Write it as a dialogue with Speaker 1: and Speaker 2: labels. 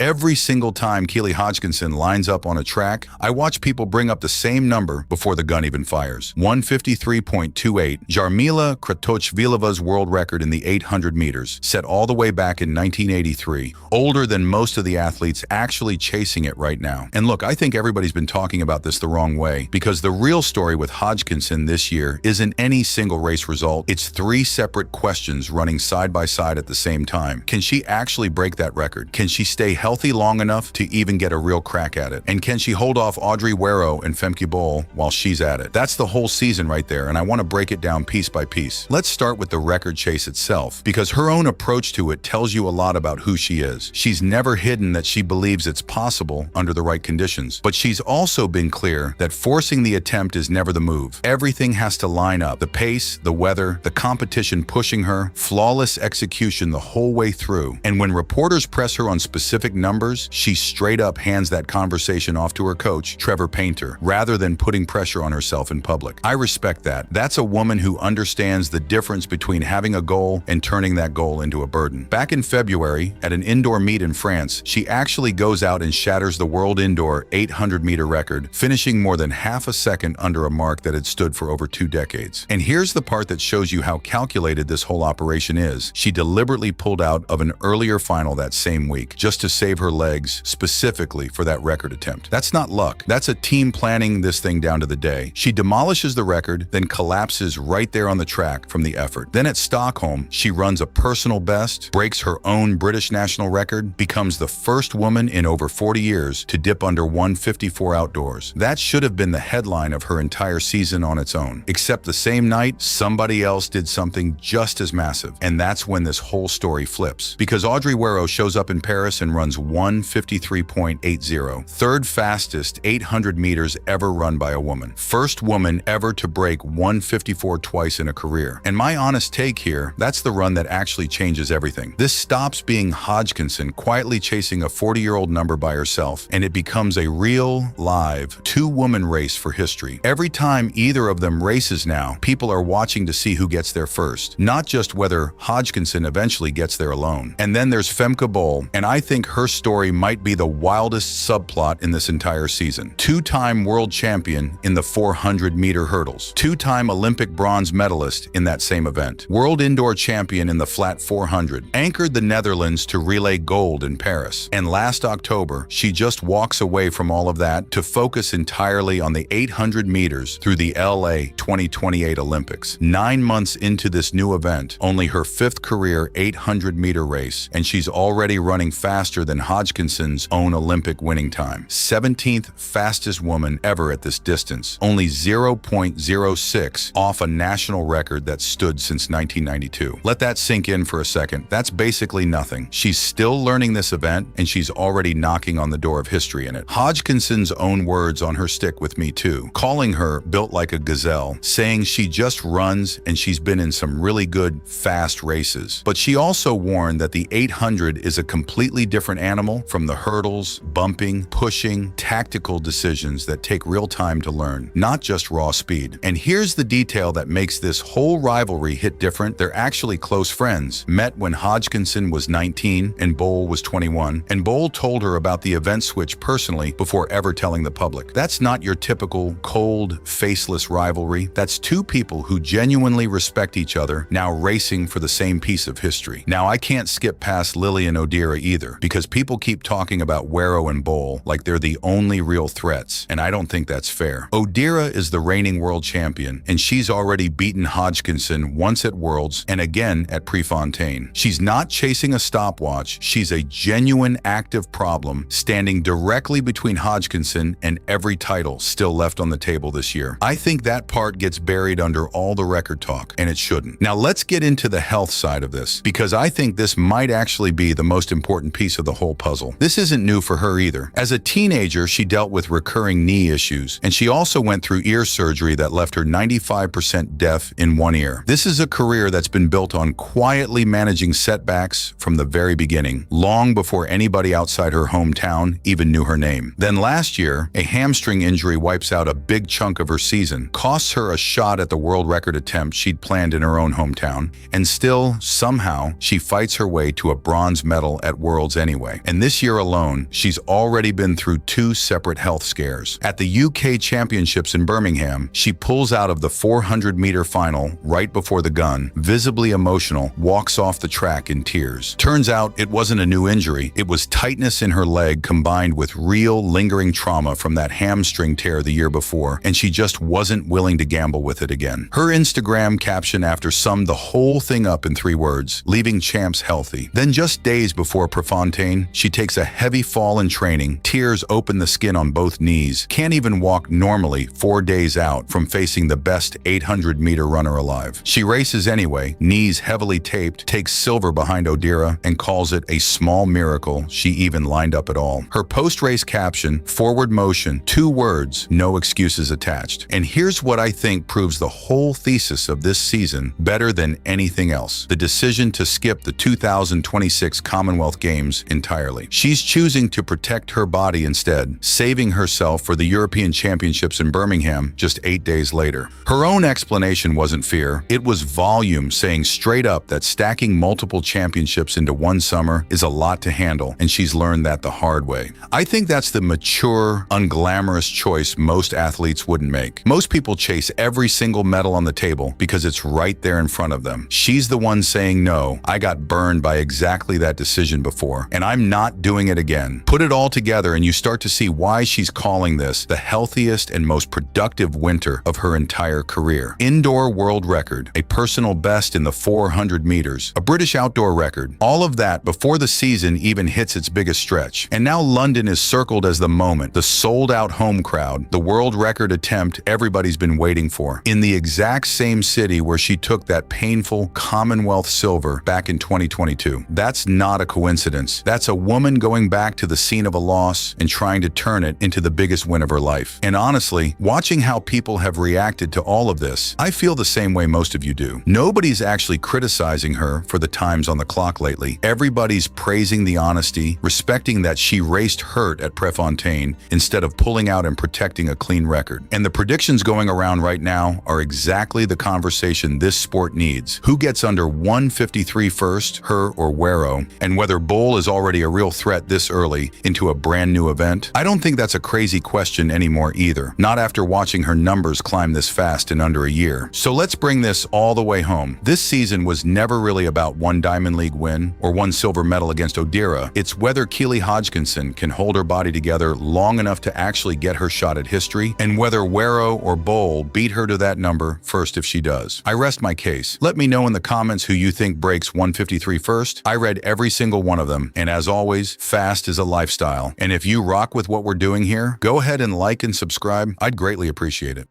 Speaker 1: Every single time Keely Hodgkinson lines up on a track, I watch people bring up the same number before the gun even fires. 153.28, Jarmila Kratochvilova's world record in the 800 meters, set all the way back in 1983. Older than most of the athletes actually chasing it right now. And look, I think everybody's been talking about this the wrong way, because the real story with Hodgkinson this year isn't any single race result. It's three separate questions running side by side at the same time. Can she actually break that record? Can she stay healthy long enough to even get a real crack at it? And can she hold off Audrey Werrow and Femke Bol while she's at it? That's the whole season right there, and I want to break it down piece by piece. Let's start with the record chase itself, because her own approach to it tells you a lot about who she is. She's never hidden that she believes it's possible under the right conditions, but she's also been clear that forcing the attempt is never the move. Everything has to line up: the pace, the weather, the competition pushing her, flawless execution the whole way through. And when reporters press her on specific numbers, she straight up hands that conversation off to her coach, Trevor Painter, rather than putting pressure on herself in public. I respect that. That's a woman who understands the difference between having a goal and turning that goal into a burden. Back in February, at an indoor meet in France, she actually goes out and shatters the world indoor 800-meter record, finishing more than half a second under a mark that had stood for over 2 decades. And here's the part that shows you how calculated this whole operation is. She deliberately pulled out of an earlier final that same week, just to save her legs specifically for that record attempt. That's not luck. That's a team planning this thing down to the day. She demolishes the record, then collapses right there on the track from the effort. Then at Stockholm, she runs a personal best, breaks her own British national record, becomes the first woman in over 40 years to dip under 154 outdoors. That should have been the headline of her entire season on its own. Except the same night, somebody else did something just as massive. And that's when this whole story flips. Because Audrey Werrow shows up in Paris and runs 153.80, third fastest 800 meters ever run by a woman. First woman ever to break 154 twice in a career. And my honest take here, that's the run that actually changes everything. This stops being Hodgkinson quietly chasing a 40-year-old number by herself, and it becomes a real, live, two-woman race for history. Every time either of them races now, people are watching to see who gets there first, not just whether Hodgkinson eventually gets there alone. And then there's Femke Bol, and I think her story might be the wildest subplot in this entire season. Two-time world champion in the 400-meter hurdles, two-time Olympic bronze medalist in that same event, world indoor champion in the flat 400, anchored the Netherlands to relay gold in Paris. And last October, she just walks away from all of that to focus entirely on the 800 meters through the LA 2028 Olympics. 9 months into this new event, only her 5th career 800-meter race, and she's already running faster than Hodgkinson's own Olympic winning time. 17th fastest woman ever at this distance, only 0.06 off a national record that stood since 1992. Let that sink in for a second. That's basically nothing. She's still learning this event, and she's already knocking on the door of history in it. Hodgkinson's own words on her stick with me too, calling her built like a gazelle, saying she just runs and she's been in some really good, fast races. But she also warned that the 800 is a completely different animal from the hurdles, bumping, pushing, tactical decisions that take real time to learn, not just raw speed. And here's the detail that makes this whole rivalry hit different. They're actually close friends, met when Hodgkinson was 19 and Bol was 21, and Bol told her about the event switch personally before ever telling the public. That's not your typical cold, faceless rivalry. That's two people who genuinely respect each other, now racing for the same piece of history. Now, I can't skip past Lily and Odira either, because people keep talking about Werrow and Bol like they're the only real threats, and I don't think that's fair. Odira is the reigning world champion, and she's already beaten Hodgkinson once at Worlds and again at Prefontaine. She's not chasing a stopwatch. She's a genuine active problem, standing directly between Hodgkinson and every title still left on the table this year. I think that part gets buried under all the record talk, and it shouldn't. Now let's get into the health side of this, because I think this might actually be the most important piece of the whole puzzle. This isn't new for her either. As a teenager, she dealt with recurring knee issues, and she also went through ear surgery that left her 95% deaf in one ear. This is a career that's been built on quietly managing setbacks from the very beginning, long before anybody outside her hometown even knew her name. Then last year, a hamstring injury wipes out a big chunk of her season, costs her a shot at the world record attempt she'd planned in her own hometown, and still, somehow, she fights her way to a bronze medal at Worlds anyway. anyway. And this year alone, she's already been through 2 separate health scares. At the UK Championships in Birmingham, she pulls out of the 400-meter final right before the gun, visibly emotional, walks off the track in tears. Turns out it wasn't a new injury. It was tightness in her leg combined with real lingering trauma from that hamstring tear the year before, and she just wasn't willing to gamble with it again. Her Instagram caption after summed the whole thing up in 3 words: leaving champs healthy. Then just days before Prefontaine, she takes a heavy fall in training, tears open the skin on both knees, can't even walk normally 4 days out from facing the best 800-meter runner alive. She races anyway, knees heavily taped, takes silver behind Odira, and calls it a small miracle she even lined up at all. Her post-race caption, forward motion, 2 words, no excuses attached. And here's what I think proves the whole thesis of this season better than anything else: the decision to skip the 2026 Commonwealth Games entirely. She's choosing to protect her body instead, saving herself for the European Championships in Birmingham just 8 days later. Her own explanation wasn't fear, it was volume, saying straight up that stacking multiple championships into one summer is a lot to handle, and she's learned that the hard way. I think that's the mature, unglamorous choice most athletes wouldn't make. Most people chase every single medal on the table because it's right there in front of them. She's the one saying, no, I got burned by exactly that decision before, and I'm not doing it again. Put it all together and you start to see why she's calling this the healthiest and most productive winter of her entire career. Indoor world record, a personal best in the 400 meters, a British outdoor record, all of that before the season even hits its biggest stretch. And now London is circled as the moment, the sold-out home crowd, the world record attempt everybody's been waiting for, in the exact same city where she took that painful Commonwealth silver back in 2022. That's not a coincidence. That's a woman going back to the scene of a loss and trying to turn it into the biggest win of her life. And honestly, watching how people have reacted to all of this, I feel the same way most of you do. Nobody's actually criticizing her for the times on the clock lately. Everybody's praising the honesty, respecting that she raced hurt at Prefontaine instead of pulling out and protecting a clean record. And the predictions going around right now are exactly the conversation this sport needs. Who gets under 153 first, her or Wero, and whether Bowl is already a real threat this early into a brand new event? I don't think that's a crazy question anymore either, not after watching her numbers climb this fast in under a year. So let's bring this all the way home. This season was never really about one Diamond League win or one silver medal against Odira. It's whether Keely Hodgkinson can hold her body together long enough to actually get her shot at history, and whether Wero or Bowl beat her to that number first if she does. I rest my case. Let me know in the comments who you think breaks 153 first. I read every single one of them, and as always, fast is a lifestyle. And if you rock with what we're doing here, go ahead and like and subscribe. I'd greatly appreciate it.